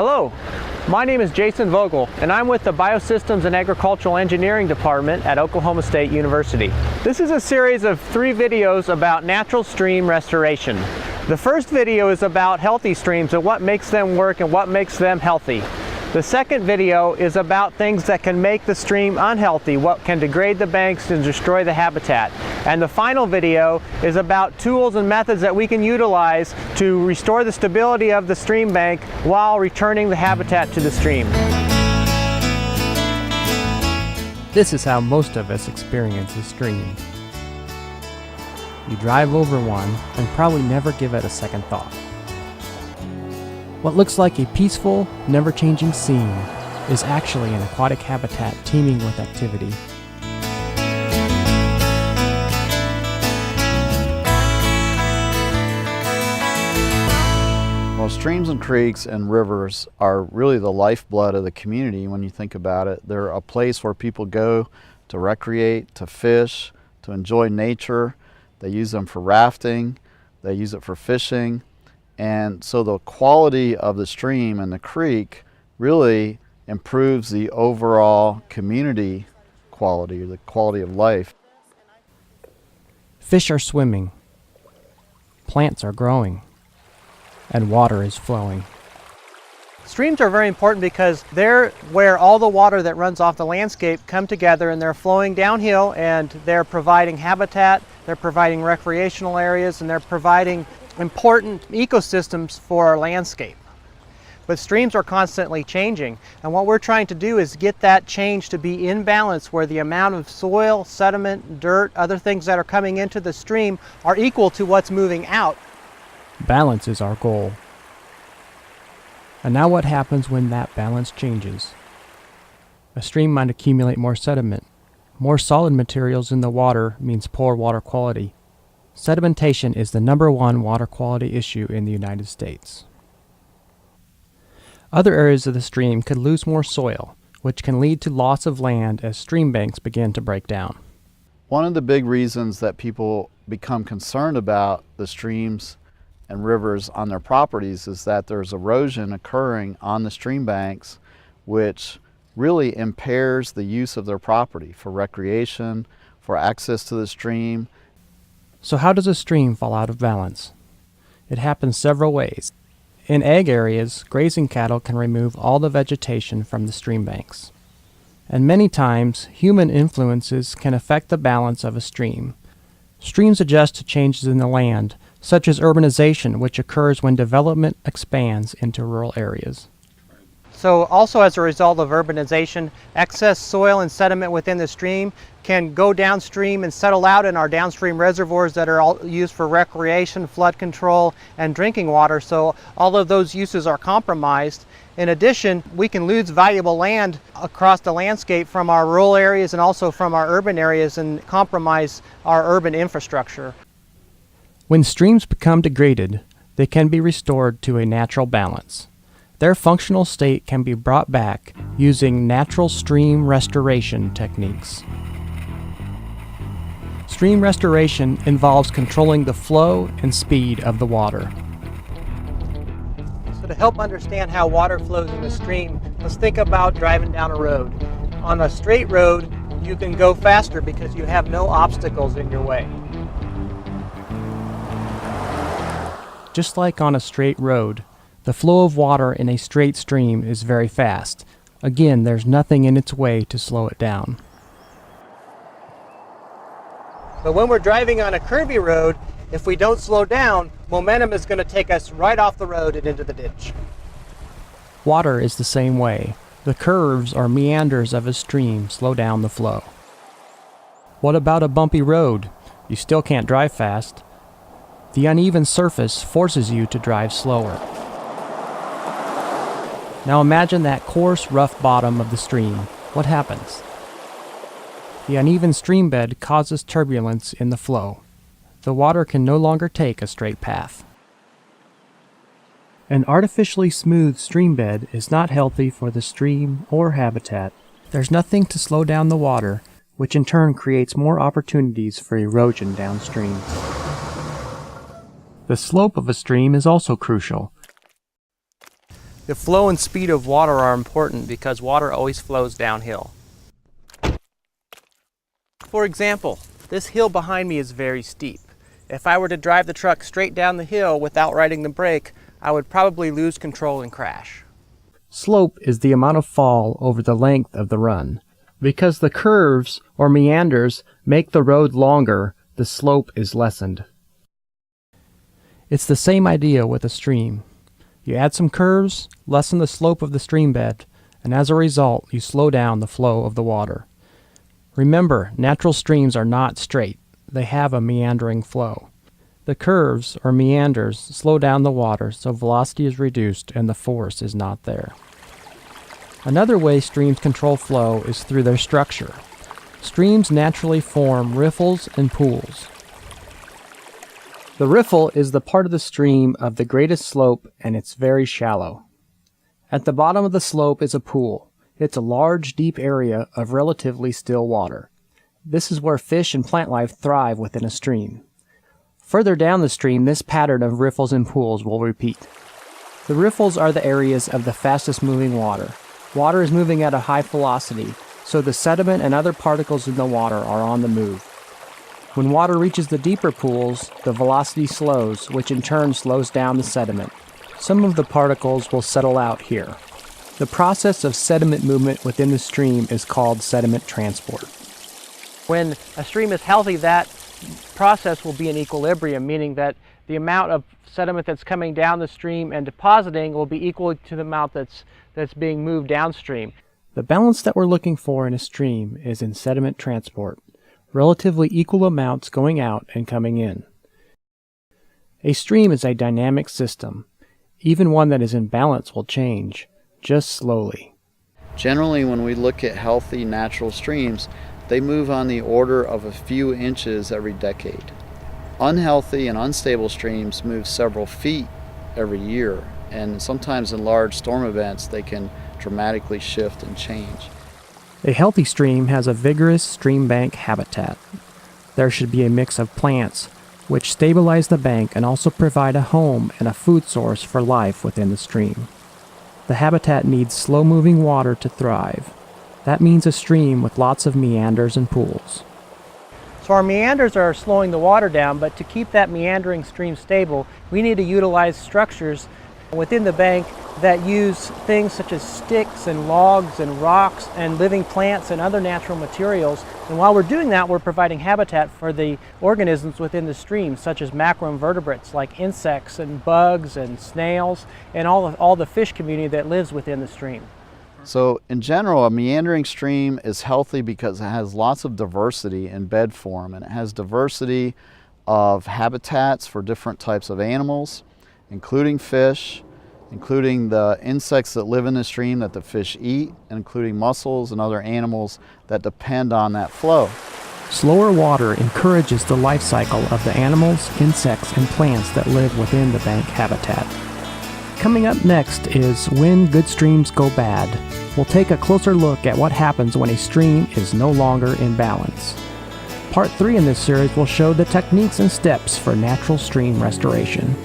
Hello, my name is Jason Vogel, and I'm with the Biosystems and Agricultural Engineering Department at Oklahoma State University. This is a series of 3 videos about natural stream restoration. The first video is about healthy streams and what makes them work and what makes them healthy. The second video is about things that can make the stream unhealthy, what can degrade the banks and destroy the habitat. And the final video is about tools and methods that we can utilize to restore the stability of the stream bank while returning the habitat to the stream. This is how most of us experience a stream. You drive over one and probably never give it a second thought. What looks like a peaceful, never-changing scene is actually an aquatic habitat teeming with activity. Well, streams and creeks and rivers are really the lifeblood of the community when you think about it. They're a place where people go to recreate, to fish, to enjoy nature. They use them for rafting, they use it for fishing. And so the quality of the stream and the creek really improves the overall community quality, or the quality of life. Fish are swimming, plants are growing, and water is flowing. Streams are very important because they're where all the water that runs off the landscape come together, and they're flowing downhill, and they're providing habitat, they're providing recreational areas, and they're providing important ecosystems for our landscape. But streams are constantly changing, and what we're trying to do is get that change to be in balance, where the amount of soil, sediment, dirt, other things that are coming into the stream are equal to what's moving out. Balance is our goal. And now what happens when that balance changes? A stream might accumulate more sediment. More solid materials in the water means poor water quality. Sedimentation is the #1 water quality issue in the United States. Other areas of the stream could lose more soil, which can lead to loss of land as stream banks begin to break down. One of the big reasons that people become concerned about the streams and rivers on their properties is that there's erosion occurring on the stream banks, which really impairs the use of their property for recreation, for access to the stream. So how does a stream fall out of balance? It happens several ways. In ag areas, grazing cattle can remove all the vegetation from the stream banks. And many times, human influences can affect the balance of a stream. Streams adjust to changes in the land, such as urbanization, which occurs when development expands into rural areas. So also, as a result of urbanization, excess soil and sediment within the stream can go downstream and settle out in our downstream reservoirs that are all used for recreation, flood control, and drinking water. So all of those uses are compromised. In addition, we can lose valuable land across the landscape from our rural areas and also from our urban areas, and compromise our urban infrastructure. When streams become degraded, they can be restored to a natural balance. Their functional state can be brought back using natural stream restoration techniques. Stream restoration involves controlling the flow and speed of the water. So to help understand how water flows in the stream, let's think about driving down a road. On a straight road, you can go faster because you have no obstacles in your way. Just like on a straight road, the flow of water in a straight stream is very fast. Again, there's nothing in its way to slow it down. But when we're driving on a curvy road, if we don't slow down, momentum is going to take us right off the road and into the ditch. Water is the same way. The curves or meanders of a stream slow down the flow. What about a bumpy road? You still can't drive fast. The uneven surface forces you to drive slower. Now imagine that coarse, rough bottom of the stream. What happens? The uneven stream bed causes turbulence in the flow. The water can no longer take a straight path. An artificially smooth stream bed is not healthy for the stream or habitat. There's nothing to slow down the water, which in turn creates more opportunities for erosion downstream. The slope of a stream is also crucial. The flow and speed of water are important because water always flows downhill. For example, this hill behind me is very steep. If I were to drive the truck straight down the hill without riding the brake, I would probably lose control and crash. Slope is the amount of fall over the length of the run. Because the curves or meanders make the road longer, the slope is lessened. It's the same idea with a stream. You add some curves, lessen the slope of the stream bed, and as a result, you slow down the flow of the water. Remember, natural streams are not straight. They have a meandering flow. The curves or meanders slow down the water so velocity is reduced and the force is not there. Another way streams control flow is through their structure. Streams naturally form riffles and pools. The riffle is the part of the stream of the greatest slope and it's very shallow. At the bottom of the slope is a pool. It's a large, deep area of relatively still water. This is where fish and plant life thrive within a stream. Further down the stream, this pattern of riffles and pools will repeat. The riffles are the areas of the fastest moving water. Water is moving at a high velocity, so the sediment and other particles in the water are on the move. When water reaches the deeper pools, the velocity slows, which in turn slows down the sediment. Some of the particles will settle out here. The process of sediment movement within the stream is called sediment transport. When a stream is healthy, that process will be in equilibrium, meaning that the amount of sediment that's coming down the stream and depositing will be equal to the amount that's being moved downstream. The balance that we're looking for in a stream is in sediment transport, relatively equal amounts going out and coming in. A stream is a dynamic system. Even one that is in balance will change, just slowly. Generally, when we look at healthy natural streams, they move on the order of a few inches every decade. Unhealthy and unstable streams move several feet every year, and sometimes in large storm events they can dramatically shift and change. A healthy stream has a vigorous stream bank habitat. There should be a mix of plants, which stabilize the bank and also provide a home and a food source for life within the stream. The habitat needs slow-moving water to thrive. That means a stream with lots of meanders and pools. So our meanders are slowing the water down, but to keep that meandering stream stable, we need to utilize structures within the bank that use things such as sticks and logs and rocks and living plants and other natural materials. And while we're doing that, we're providing habitat for the organisms within the stream, such as macroinvertebrates like insects and bugs and snails and all the fish community that lives within the stream. So in general, a meandering stream is healthy because it has lots of diversity in bed form, and it has diversity of habitats for different types of animals, including fish, including the insects that live in the stream that the fish eat, and including mussels and other animals that depend on that flow. Slower water encourages the life cycle of the animals, insects, and plants that live within the bank habitat. Coming up next is When Good Streams Go Bad. We'll take a closer look at what happens when a stream is no longer in balance. Part 3 in this series will show the techniques and steps for natural stream restoration.